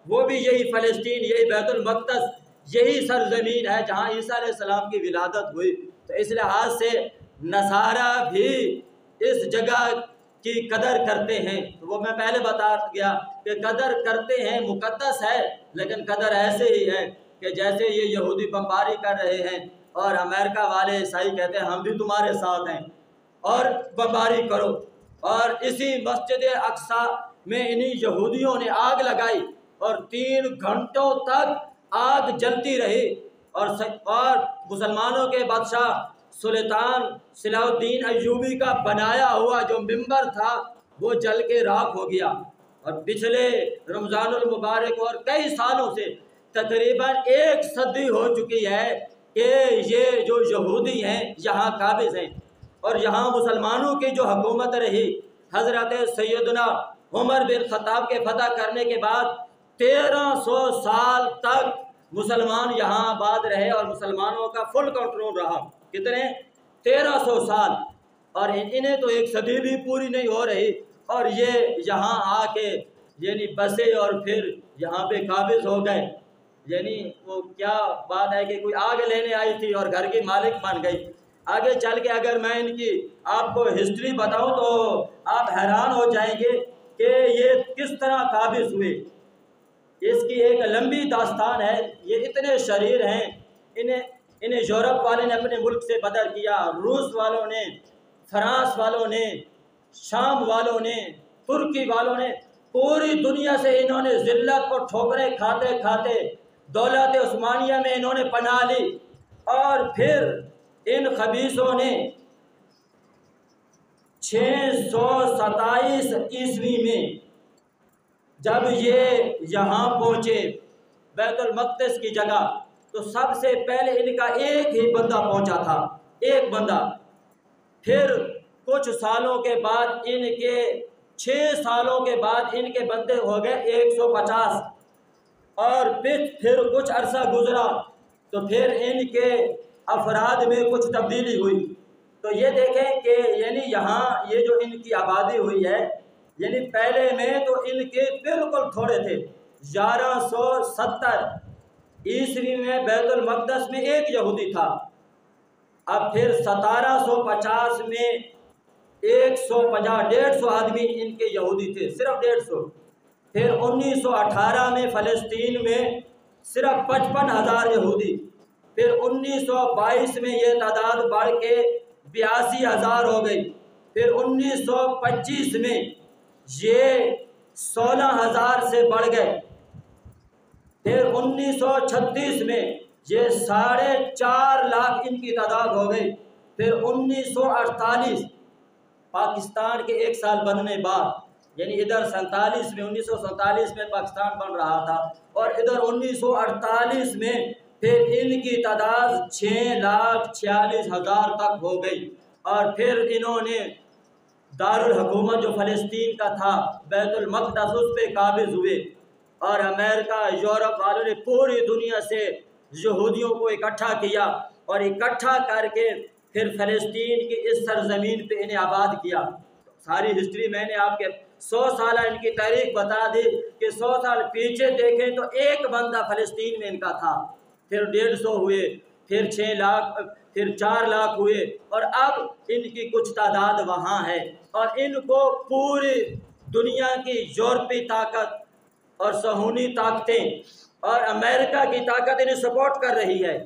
وہ بھی یہی فلسطین، یہی بیت المقدس، یہی سرزمین ہے جہاں عیسیٰ علیہ السلام کی ولادت ہوئی۔ تو اس لحاظ سے نصارہ بھی اس جگہ کی قدر کرتے ہیں۔ تو وہ میں پہلے بتا گیا کہ قدر کرتے ہیں، مقدس ہے، لیکن قدر ایسے ہی ہے کہ جیسے یہ یہودی بمباری کر رہے ہیں اور امریکہ والے عیسائی کہتے ہیں ہم بھی تمہارے ساتھ ہیں اور بمباری کرو۔ اور اسی مسجد اقصیٰ میں انہی یہودیوں نے آگ لگائی اور 3 گھنٹوں تک آگ جلتی رہی، اور مسلمانوں کے بادشاہ سلطان صلاح الدین ایوبی کا بنایا ہوا جو ممبر تھا وہ جل کے راکھ ہو گیا۔ اور پچھلے رمضان المبارک اور کئی سالوں سے تقریباً 1 صدی ہو چکی ہے کہ یہ جو یہودی ہیں یہاں قابض ہیں، اور یہاں مسلمانوں کی جو حکومت رہی حضرت سیدنا عمر بن خطاب کے فتح کرنے کے بعد 1300 سال تک مسلمان یہاں آباد رہے اور مسلمانوں کا فل کنٹرول رہا۔ کتنے؟ 1300 سال، اور انہیں تو 1 صدی بھی پوری نہیں ہو رہی، اور یہ یہاں آ کے یعنی بسے اور پھر یہاں پہ قابض ہو گئے۔ یعنی وہ کیا بات ہے کہ کوئی آگ لینے آئی تھی اور گھر کی مالک بن گئی۔ آگے چل کے اگر میں ان کی آپ کو ہسٹری بتاؤں تو آپ حیران ہو جائیں گے کہ یہ کس طرح قابض ہوئے۔ اس کی ایک لمبی داستان ہے۔ یہ اتنے شریر ہیں، انہیں یورپ والے نے اپنے ملک سے بدر کیا، روس والوں نے، فرانس والوں نے، شام والوں نے، ترکی والوں نے، پوری دنیا سے انہوں نے ذلت اور ٹھوکریں کھاتے کھاتے دولت عثمانیہ میں انہوں نے پناہ لی، اور پھر ان خبیثوں نے 627 عیسوی میں جب یہ یہاں پہنچے بیت المقدس کی جگہ، تو سب سے پہلے ان کا ایک ہی بندہ پہنچا تھا، ایک بندہ۔ پھر کچھ سالوں کے بعد ان کے 6 سالوں کے بعد ان کے بندے ہو گئے 150، اور پھر کچھ عرصہ گزرا تو پھر ان کے افراد میں کچھ تبدیلی ہوئی۔ تو یہ دیکھیں کہ یعنی یہاں یہ جو ان کی آبادی ہوئی ہے، یعنی پہلے میں تو ان کے بالکل تھوڑے تھے۔ 1170 عیسوی میں بیت المقدس میں ایک یہودی تھا، اب پھر 1750 میں 150 آدمی ان کے یہودی تھے، صرف 150۔ پھر 1918 میں فلسطین میں صرف 55,000 یہودی۔ پھر 1922 میں یہ تعداد بڑھ کے 82,000 ہو گئی۔ پھر 1925 میں یہ 16,000 سے بڑھ گئے۔ پھر 1936 میں یہ 4.5 لاکھ ان کی تعداد ہو گئی۔ پھر 1948 پاکستان کے 1 سال بننے بعد، یعنی ادھر 1947 میں پاکستان بن رہا تھا، اور ادھر 1948 میں پھر ان کی تعداد 6,46,000 تک ہو گئی۔ اور پھر انہوں نے دارالحکومت جو فلسطین کا تھا بیت المقدس، اس پہ قابض ہوئے، اور امریکہ یورپ والوں نے پوری دنیا سے یہودیوں کو اکٹھا کیا، اور اکٹھا کر کے پھر فلسطین کی اس سرزمین پہ انہیں آباد کیا۔ ساری ہسٹری میں نے آپ کے 100 سالہ ان کی تاریخ بتا دی کہ 100 سال پیچھے دیکھیں تو ایک بندہ فلسطین میں ان کا تھا، پھر 150 ہوئے، پھر 6 لاکھ، پھر 4 لاکھ ہوئے، اور اب ان کی کچھ تعداد وہاں ہے، اور ان کو پوری دنیا کی یورپی طاقت اور صہیونی طاقتیں اور امریکہ کی طاقت انہیں سپورٹ کر رہی ہے۔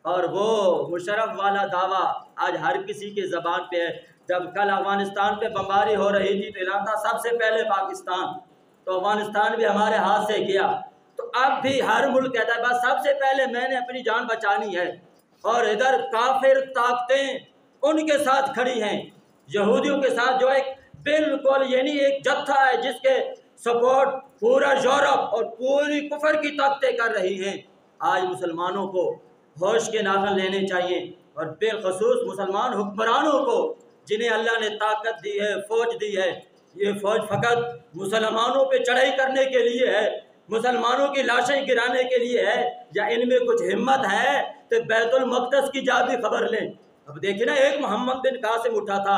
اور وہ مشرف والا دعویٰ آج ہر کسی کے زبان پہ ہے۔ جب کل افغانستان پہ بمباری ہو رہی تھی تو اعلان تھا سب سے پہلے پاکستان، تو افغانستان بھی ہمارے ہاتھ سے گیا، تو اب بھی ہر ملک کہتا ہے بس سب سے پہلے میں نے اپنی جان بچانی ہے، اور ادھر کافر طاقتیں ان کے ساتھ کھڑی ہیں، یہودیوں کے ساتھ، جو ایک بالکل یعنی ایک جتھا ہے جس کے سپورٹ پورا یورپ اور پوری کفر کی طاقتیں کر رہی ہیں۔ آج مسلمانوں کو ہوش کے ناخن لینے چاہیے، اور بالخصوص مسلمان حکمرانوں کو جنہیں اللہ نے طاقت دی ہے، فوج دی ہے۔ یہ فوج فقط مسلمانوں پہ چڑھائی کرنے کے لیے ہے، مسلمانوں کی لاشیں گرانے کے لیے ہے، یا ان میں کچھ ہمت ہے تو بیت المقدس کی جا بھی خبر لیں۔ اب دیکھیں نا، ایک محمد بن قاسم اٹھا تھا